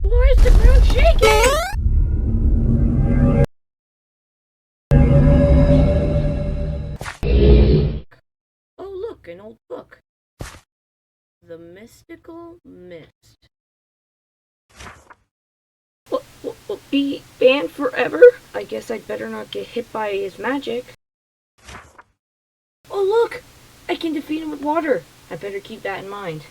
Why is the ground shaking? Oh look, an old book. The Mystical Mist. What, be banned forever? I guess I'd better not get hit by his magic. Oh look! I can defeat him with water. I better keep that in mind.